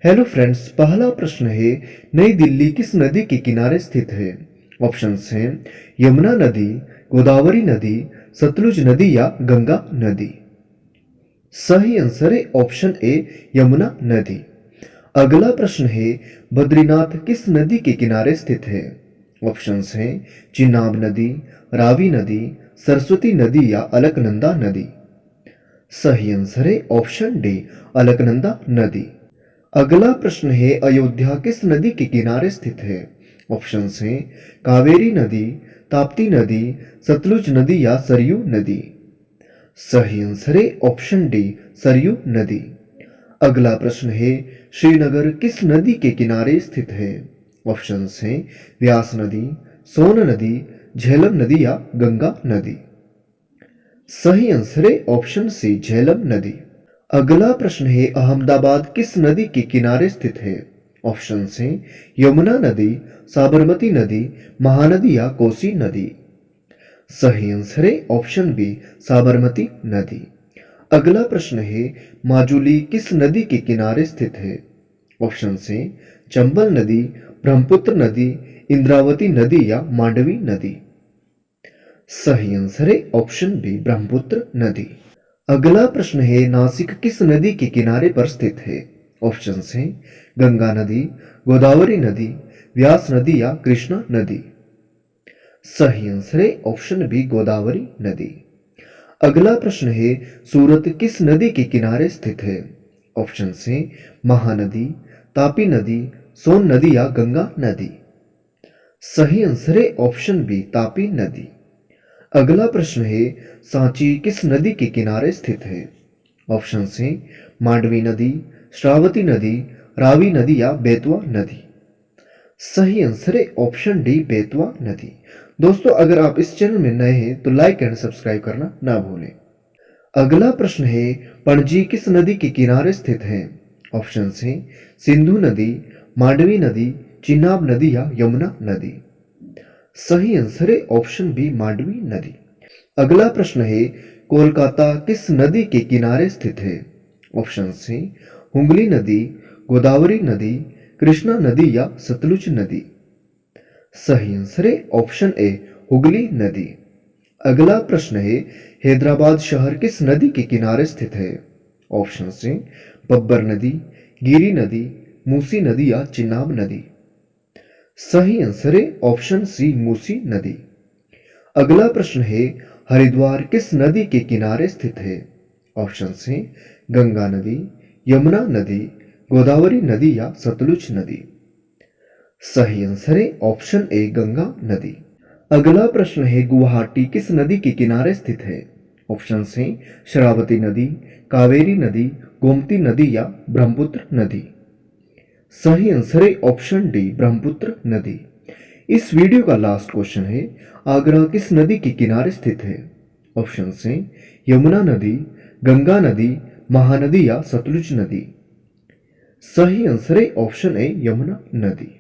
Hello friends, पहला प्रश्न है नई दिल्ली किस नदी के किनारे स्थित है। ऑप्शंस हैं यमुना नदी, गोदावरी नदी, सतलुज नदी या गंगा नदी। सही आंसर है ऑप्शन ए यमुना नदी। अगला प्रश्न है बद्रीनाथ किस नदी के किनारे स्थित है। ऑप्शंस हैं चिनाब नदी, रावी नदी, सरस्वती नदी या अलकनंदा नदी। सही आंसर है ऑप्शन डी अलकनंदा नदी। अगला प्रश्न है अयोध्या किस नदी के किनारे स्थित है। ऑप्शंस हैं कावेरी नदी, ताप्ती नदी, सतलुज नदी या सरयू नदी। सही आंसर है ऑप्शन डी सरयू नदी। अगला प्रश्न है श्रीनगर किस नदी के किनारे स्थित है। ऑप्शंस हैं व्यास नदी, सोन नदी, झेलम नदी या गंगा नदी। सही आंसर है ऑप्शन सी झेलम नदी। अगला प्रश्न है अहमदाबाद किस नदी के किनारे स्थित है। ऑप्शंस हैं यमुना नदी, साबरमती नदी, महानदी या कोसी नदी। सही आंसर है ऑप्शन बी साबरमती नदी। अगला प्रश्न है माजुली किस नदी के किनारे स्थित है। ऑप्शन हैं चंबल नदी, ब्रह्मपुत्र नदी, इंद्रावती नदी या मांडवी नदी। सही आंसर है ऑप्शन बी ब्रह्मपुत्र नदी। अगला प्रश्न है नासिक किस नदी के किनारे पर स्थित है। ऑप्शंस हैं गंगा नदी, गोदावरी नदी, व्यास नदी या कृष्णा नदी। सही आंसर है ऑप्शन बी गोदावरी नदी। अगला प्रश्न है सूरत किस नदी के किनारे स्थित है। ऑप्शंस हैं महानदी, तापी नदी, सोन नदी या गंगा नदी। सही आंसर है ऑप्शन बी तापी नदी। अगला प्रश्न है सांची किस नदी के किनारे स्थित है। ऑप्शंस हैं मांडवी नदी, श्रावती नदी, रावी नदी या बेतवा नदी। सही आंसर है ऑप्शन डी बेतवा नदी। दोस्तों, अगर आप इस चैनल में नए हैं तो लाइक एंड सब्सक्राइब करना ना भूलें। अगला प्रश्न है पणजी किस नदी के किनारे स्थित है। ऑप्शंस हैं सिंधु नदी, मांडवी नदी, चिनाब नदी या यमुना नदी। सही आंसर है ऑप्शन बी मांडवी नदी। अगला प्रश्न है कोलकाता किस नदी के किनारे स्थित है। ऑप्शंस हैं हुगली नदी, गोदावरी नदी, कृष्णा नदी या सतलुज नदी। सही आंसर है ऑप्शन ए हुगली नदी। अगला प्रश्न है हैदराबाद शहर किस नदी के किनारे स्थित है। ऑप्शंस हैं बब्बर नदी, गिरी नदी, मूसी नदी या चिनाब नदी। सही आंसर है ऑप्शन सी मूसी नदी। अगला प्रश्न है हरिद्वार किस नदी के किनारे स्थित है। ऑप्शंस हैं गंगा नदी, यमुना नदी, गोदावरी नदी या सतलुज नदी। सही आंसर है ऑप्शन ए गंगा नदी। अगला प्रश्न है गुवाहाटी किस नदी के किनारे स्थित है। ऑप्शंस हैं शरावती नदी, कावेरी नदी, गोमती नदी या ब्रह्मपुत्र नदी। सही आंसर है ऑप्शन डी ब्रह्मपुत्र नदी। इस वीडियो का लास्ट क्वेश्चन है आगरा किस नदी के किनारे स्थित है। ऑप्शंस हैं यमुना नदी, गंगा नदी, महानदी या सतलुज नदी। सही आंसर है ऑप्शन ए यमुना नदी।